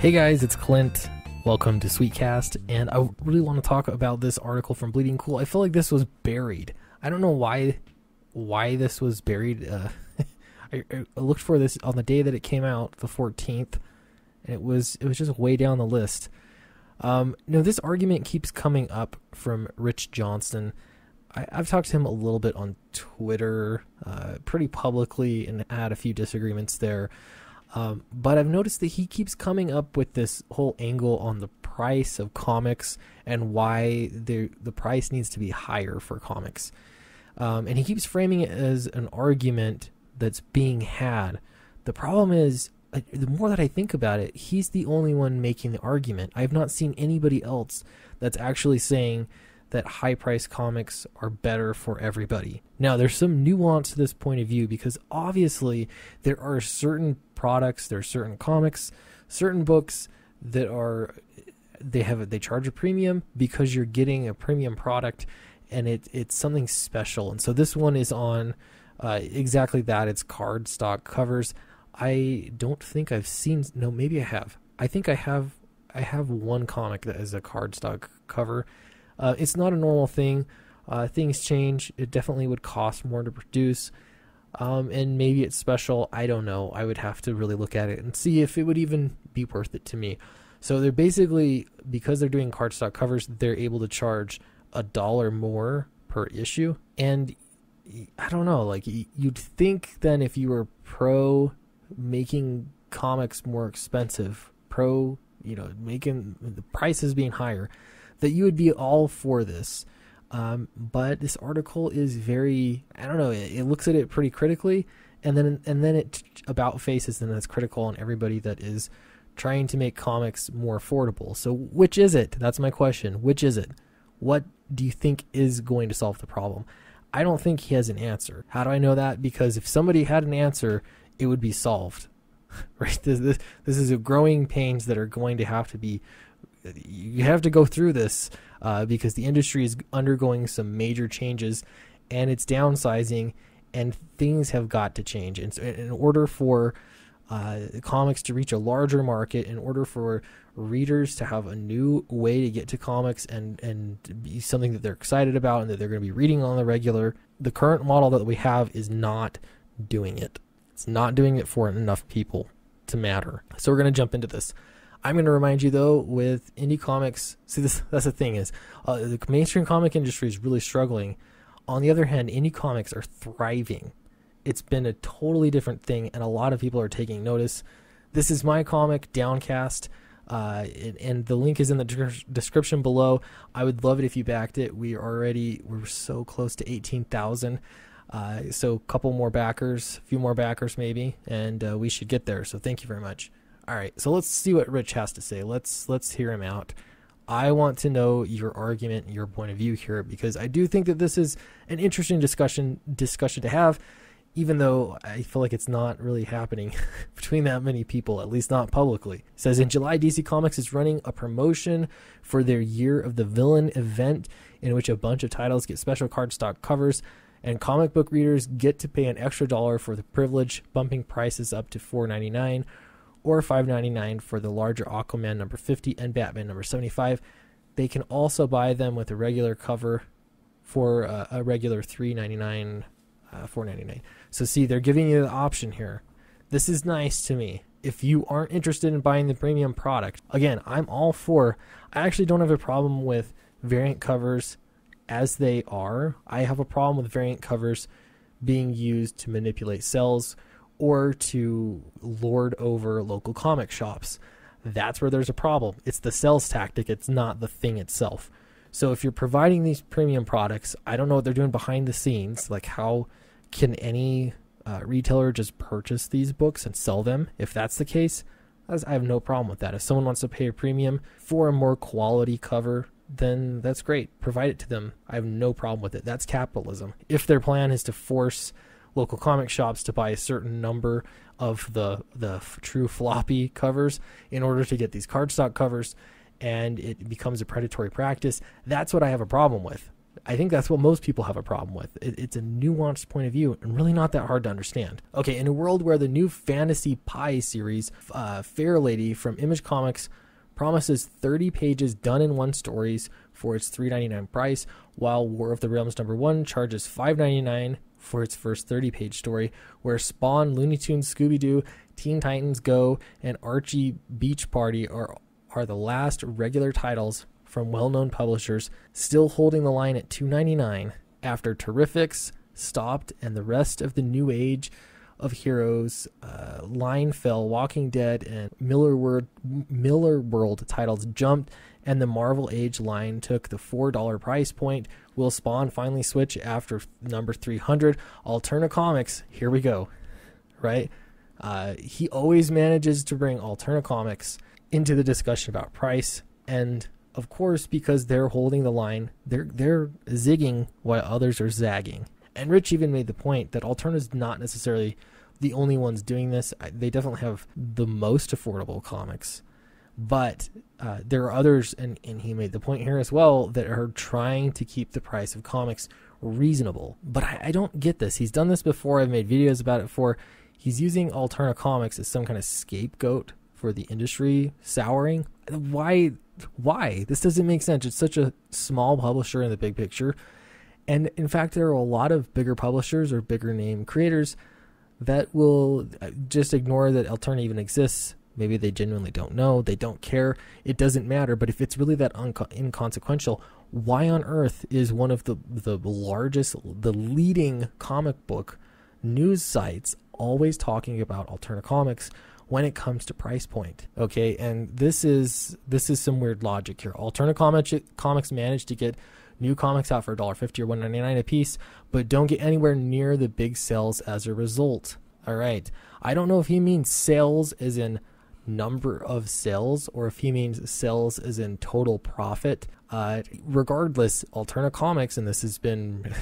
Hey guys, it's Clint. Welcome to Sweetcast, and I really want to talk about this article from Bleeding Cool. I feel like this was buried. I don't know why this was buried. I looked for this on the day that it came out, the 14th, and it was just way down the list. This argument keeps coming up from Rich Johnston. I've talked to him a little bit on Twitter, pretty publicly, and had a few disagreements there. But I've noticed that he keeps coming up with this whole angle on the price of comics and why the price needs to be higher for comics. And he keeps framing it as an argument that's being had. The problem is, the more that I think about it, he's the only one making the argument. I have not seen anybody else that's actually saying that high-priced comics are better for everybody. Now, there's some nuance to this point of view because obviously there are certain products, there are certain comics, certain books that they charge a premium because you're getting a premium product and it's something special. And so this one is on exactly that. It's cardstock covers. I don't think I've seen, no, maybe I have. I think I have one comic that is a cardstock cover. It's not a normal thing. Things change. It definitely would cost more to produce. And maybe it's special. I don't know. I would have to really look at it and see if it would even be worth it to me. So they're basically, because they're doing cardstock covers, they're able to charge $1 more per issue. And I don't know, like you'd think then if you were pro making comics more expensive, pro, making the prices being higher, that you would be all for this. But this article is very, I don't know, it looks at it pretty critically, and then it about faces and it's critical on everybody that is trying to make comics more affordable. So which is it? That's my question. Which is it? What do you think is going to solve the problem? I don't think he has an answer. How do I know that? Because if somebody had an answer, it would be solved. Right? This is a growing pains that are going to have to be, you have to go through this because the industry is undergoing some major changes and it's downsizing and things have got to change. And so in order for comics to reach a larger market, in order for readers to have a new way to get to comics and be something that they're excited about and that they're going to be reading on the regular, the current model that we have is not doing it. It's not doing it for enough people to matter. So we're going to jump into this. I'm going to remind you, though, with indie comics, that's the thing is, the mainstream comic industry is really struggling. On the other hand, indie comics are thriving. It's been a totally different thing, and a lot of people are taking notice. This is my Comic Downcast, and the link is in the description below. I would love it if you backed it. We're so close to 18,000. So a couple more backers, a few more backers maybe, and we should get there. So thank you very much. All right, so let's see what Rich has to say. Let's hear him out. I want to know your argument and your point of view here because I do think that this is an interesting discussion to have, even though I feel like it's not really happening between that many people, at least not publicly. It says, in July, DC Comics is running a promotion for their Year of the Villain event in which a bunch of titles get special cardstock covers and comic book readers get to pay an extra $1 for the privilege, bumping prices up to $4.99. or $5.99 for the larger Aquaman number 50 and Batman number 75. They can also buy them with a regular cover for a regular $3.99, $4.99. So see, they're giving you the option here. This is nice to me. If you aren't interested in buying the premium product, again, I'm all for, I actually don't have a problem with variant covers as they are. I have a problem with variant covers being used to manipulate sales or to lord over local comic shops. That's where there's a problem. It's the sales tactic. It's not the thing itself. So if you're providing these premium products, I don't know what they're doing behind the scenes. Like, how can any retailer just purchase these books and sell them? If that's the case, I have no problem with that. If someone wants to pay a premium for a more quality cover, then that's great. Provide it to them. I have no problem with it. That's capitalism. If their plan is to force local comic shops to buy a certain number of the true floppy covers in order to get these cardstock covers, and it becomes a predatory practice, that's what I have a problem with. I think that's what most people have a problem with. It's a nuanced point of view and really not that hard to understand. Okay, in a world where the new Fantasy Pie series, Fair Lady from Image Comics, promises 30 pages done in one stories for its $3.99 price, while War of the Realms #1 charges $5.99 for its first 30-page story, where Spawn, Looney Tunes, Scooby-Doo, Teen Titans Go, and Archie Beach Party are the last regular titles from well-known publishers, still holding the line at $2.99 after Terrifics stopped and the rest of the New Age of Heroes, line fell, Walking Dead, and Miller World titles jumped, and the Marvel Age line took the $4 price point. Will Spawn finally switch after number 300? Alterna Comics, here we go, right? He always manages to bring Alterna Comics into the discussion about price, and of course, because they're holding the line, they're zigging while others are zagging. And Rich even made the point that Alterna's not necessarily the only ones doing this. They definitely have the most affordable comics, but there are others, and he made the point here as well, that are trying to keep the price of comics reasonable. But I don't get this. He's done this before. I've made videos about it before. He's using Alterna Comics as some kind of scapegoat for the industry souring. Why? This doesn't make sense. It's such a small publisher in the big picture. And in fact, there are a lot of bigger publishers or bigger name creators that will just ignore that Alterna even exists. Maybe they genuinely don't know. They don't care. It doesn't matter. But if it's really that inconsequential, why on earth is one of the largest, the leading comic book news sites always talking about Alterna Comics when it comes to price point? Okay, and this is some weird logic here. Alterna Comics managed to get new comics out for $1.50 or $1.99 a piece, but don't get anywhere near the big sales as a result. All right, I don't know if he means sales as in number of sales or if he means sales as in total profit. Regardless, Alterna Comics, and this has been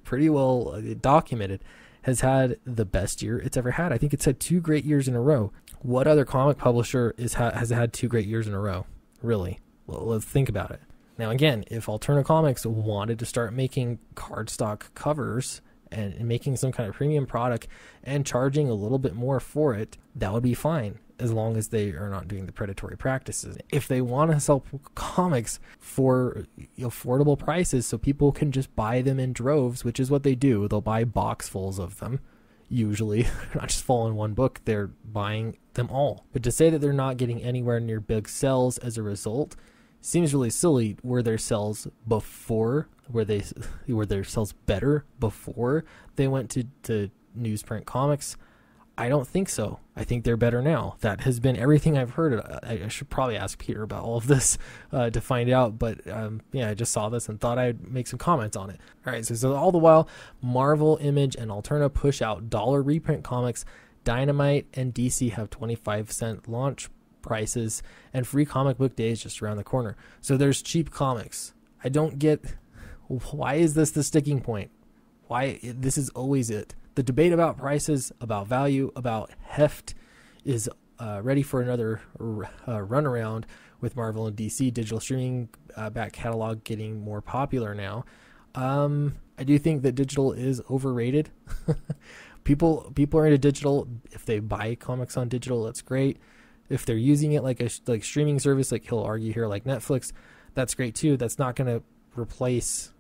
pretty well documented, has had the best year it's ever had. I think it's had 2 great years in a row. What other comic publisher has had 2 great years in a row? Really? Well, let's think about it. Now, again, if Alterna Comics wanted to start making cardstock covers and making some kind of premium product and charging a little bit more for it, that would be fine, as long as they are not doing the predatory practices. If they want to sell comics for affordable prices so people can just buy them in droves, which is what they do, they'll buy boxfuls of them. Usually, not just fall in one book, they're buying them all. But to say that they're not getting anywhere near big sales as a result seems really silly. Were their sales better before they went to newsprint comics? I don't think so. I think they're better now. That has been everything I've heard. I should probably ask Peter about all of this to find out. But yeah, I just saw this and thought I'd make some comments on it. All right, so all the while, Marvel, Image, and Alterna push out dollar reprint comics. Dynamite and DC have 25-cent launch prices, and free comic book days just around the corner. So there's cheap comics. I don't get, why is this the sticking point? Why this is always it. The debate about prices, about value, about heft is ready for another runaround with Marvel and DC digital streaming back catalog getting more popular now. I do think that digital is overrated. People are into digital. If they buy comics on digital, that's great. If they're using it like a streaming service, like he'll argue here, like Netflix, that's great too. That's not going to replace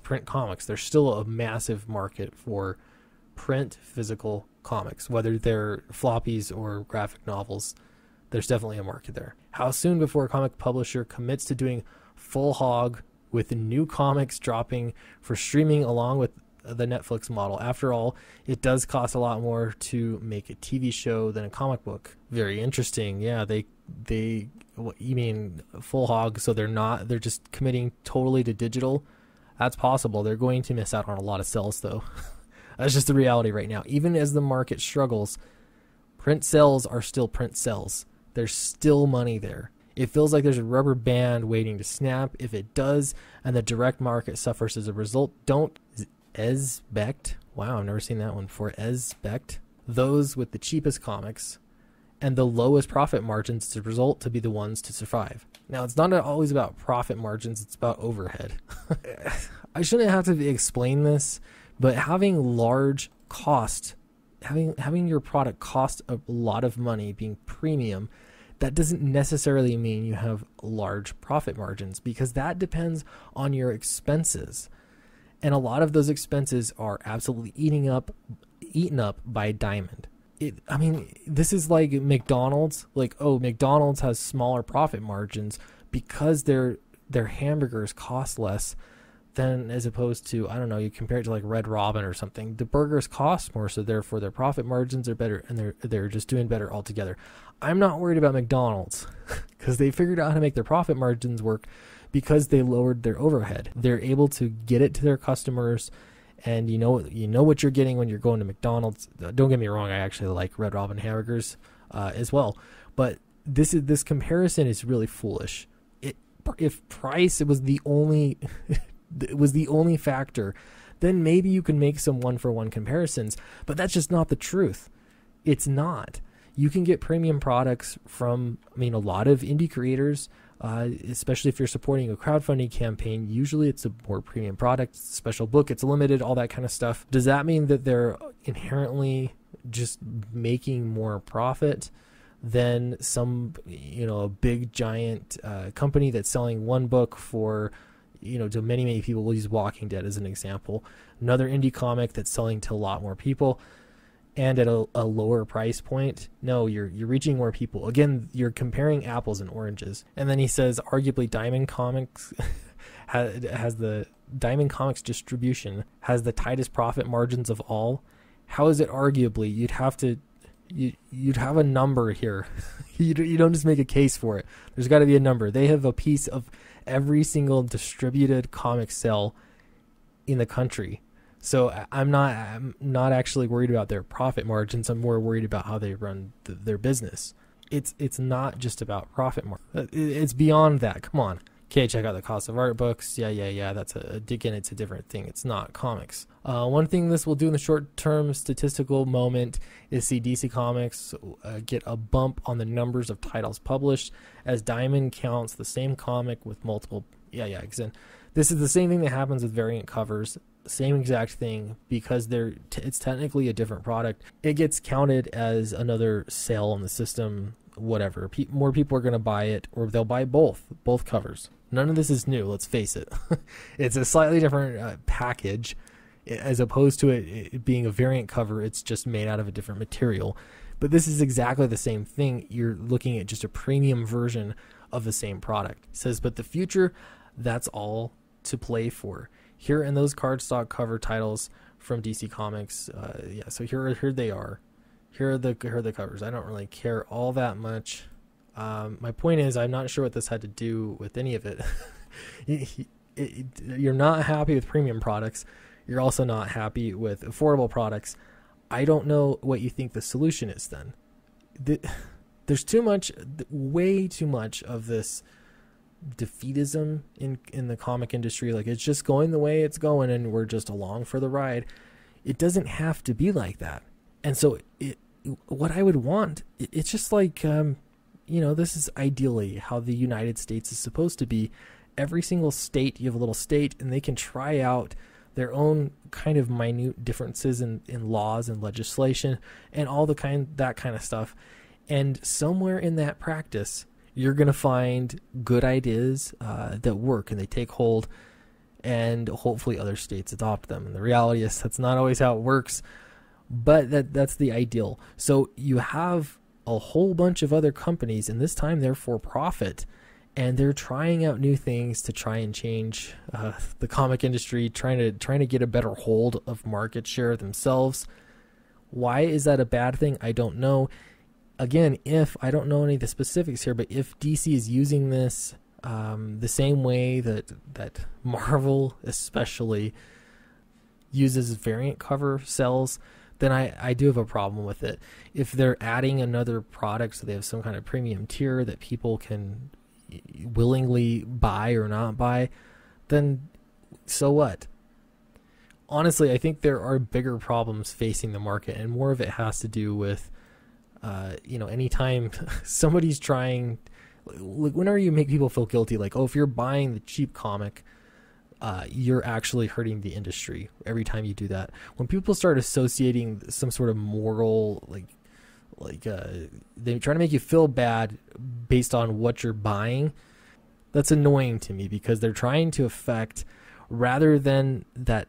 print comics. There's still a massive market for print physical comics, whether they're floppies or graphic novels. There's definitely a market there. How soon before a comic publisher commits to doing full hog with new comics dropping for streaming along with the Netflix model? After all, it does cost a lot more to make a TV show than a comic book. Very interesting. Yeah, you mean full hog, so they're just committing totally to digital? That's possible. They're going to miss out on a lot of sales though. That's just the reality right now. Even as the market struggles, print sales are still print sales. There's still money there. It feels like there's a rubber band waiting to snap. If it does, and the direct market suffers as a result, don't expect, wow, I've never seen that one before, expect those with the cheapest comics and the lowest profit margins to result to be the ones to survive. Now, it's not always about profit margins, it's about overhead. I shouldn't have to explain this, but having your product cost a lot of money, being premium, that doesn't necessarily mean you have large profit margins, because that depends on your expenses. And a lot of those expenses are absolutely eaten up by Diamond. This is like McDonald's. Like, oh, McDonald's has smaller profit margins because their hamburgers cost less than, as opposed to, I don't know, you compare it to like Red Robin or something. The burgers cost more, so therefore their profit margins are better, and they're just doing better altogether. I'm not worried about McDonald's because they figured out how to make their profit margins work because they lowered their overhead. They're able to get it to their customers, and you know what you're getting when you're going to McDonald's. Don't get me wrong, I actually like Red Robin hamburgers as well, but this comparison is really foolish. If price was the only factor, then maybe you can make some one-for-one comparisons, but that's just not the truth. It's not. You can get premium products from, a lot of indie creators, especially if you're supporting a crowdfunding campaign. Usually it's a more premium product, it's a special book, it's limited, all that kind of stuff. Does that mean that they're inherently just making more profit than some, a big giant company that's selling one book for, to many, many people? We'll use Walking Dead as an example. Another indie comic that's selling to a lot more people and at a lower price point. No, you're reaching more people. Again, you're comparing apples and oranges. And then he says, arguably Diamond Comics has the Diamond Comics distribution has the tightest profit margins of all. How is it arguably? You'd have a number here. You don't just make a case for it. There's got to be a number. They have a piece of every single distributed comic sale in the country. So I'm not actually worried about their profit margins. I'm more worried about how they run their business. It's not just about profit margin. It's beyond that. Come on. Okay, check out the cost of art books. Yeah. That's it's a different thing. It's not comics. One thing this will do in the short-term statistical moment is see DC Comics get a bump on the numbers of titles published as Diamond counts the same comic with multiple. Yeah. This is the same thing that happens with variant covers. Same exact thing, because it's technically a different product. It gets counted as another sale on the system. Whatever. More people are going to buy it, or they'll buy both covers. None of this is new, let's face it. It's a slightly different package, as opposed to it being a variant cover. It's just made out of a different material. But this is exactly the same thing. You're looking at just a premium version of the same product. It says, but the future, that's all to play for. Here in those cardstock cover titles from DC Comics, so here they are. Here are the covers. I don't really care all that much. My point is, I'm not sure what this had to do with any of it. You're not happy with premium products. You're also not happy with affordable products. I don't know what you think the solution is then. There's way too much of this defeatism in the comic industry. Like, it's just going the way it's going and we're just along for the ride. It doesn't have to be like that. And so what I would want, it's just like, this is ideally how the United States is supposed to be. Every single state, you have a little state, and they can try out their own kind of minute differences in laws and legislation and all that kind of stuff. And somewhere in that practice, you're going to find good ideas that work and they take hold, and hopefully other states adopt them. And the reality is that's not always how it works, but that's the ideal. So you have a whole bunch of other companies, and this time they're for profit, and they're trying out new things to try and change the comic industry, trying to get a better hold of market share themselves. Why is that a bad thing? I don't know. Again, if I don't know any of the specifics here, but if DC is using this the same way that Marvel especially uses variant cover cells, then I do have a problem with it. If they're adding another product, so they have some kind of premium tier that people can willingly buy or not buy, then so what? Honestly, I think there are bigger problems facing the market, and more of it has to do with anytime somebody's trying, whenever you make people feel guilty, like, oh, if you're buying the cheap comic, you're actually hurting the industry every time you do that. When people start associating some sort of moral, they try to make you feel bad based on what you're buying, that's annoying to me, because they're trying to affect, rather than that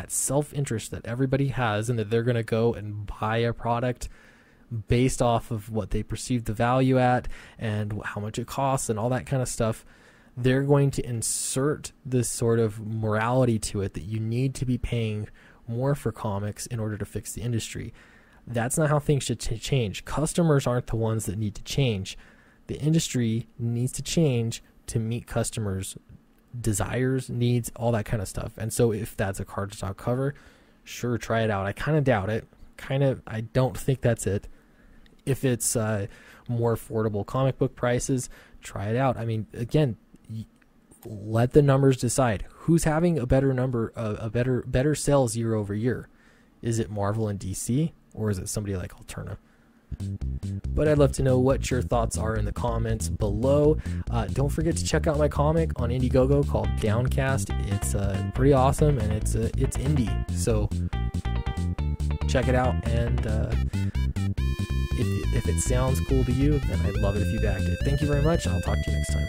self-interest that everybody has, and that they're going to go and buy a product based off of what they perceive the value at and how much it costs and all that kind of stuff. They're going to insert this sort of morality to it, that you need to be paying more for comics in order to fix the industry. That's not how things should change. Customers aren't the ones that need to change. The industry needs to change to meet customers' desires, needs, all that kind of stuff. And so if that's a cardstock cover, sure, try it out. I kind of doubt it. I don't think that's it. If it's more affordable comic book prices, try it out. I mean, again, let the numbers decide who's having a better number, better sales year over year. Is it Marvel and DC, or is it somebody like Alterna? But I'd love to know what your thoughts are in the comments below. Don't forget to check out my comic on Indiegogo called Downcast. It's pretty awesome, and it's indie, so check it out. And if it sounds cool to you, then I'd love it if you backed it. Thank you very much. I'll talk to you next time.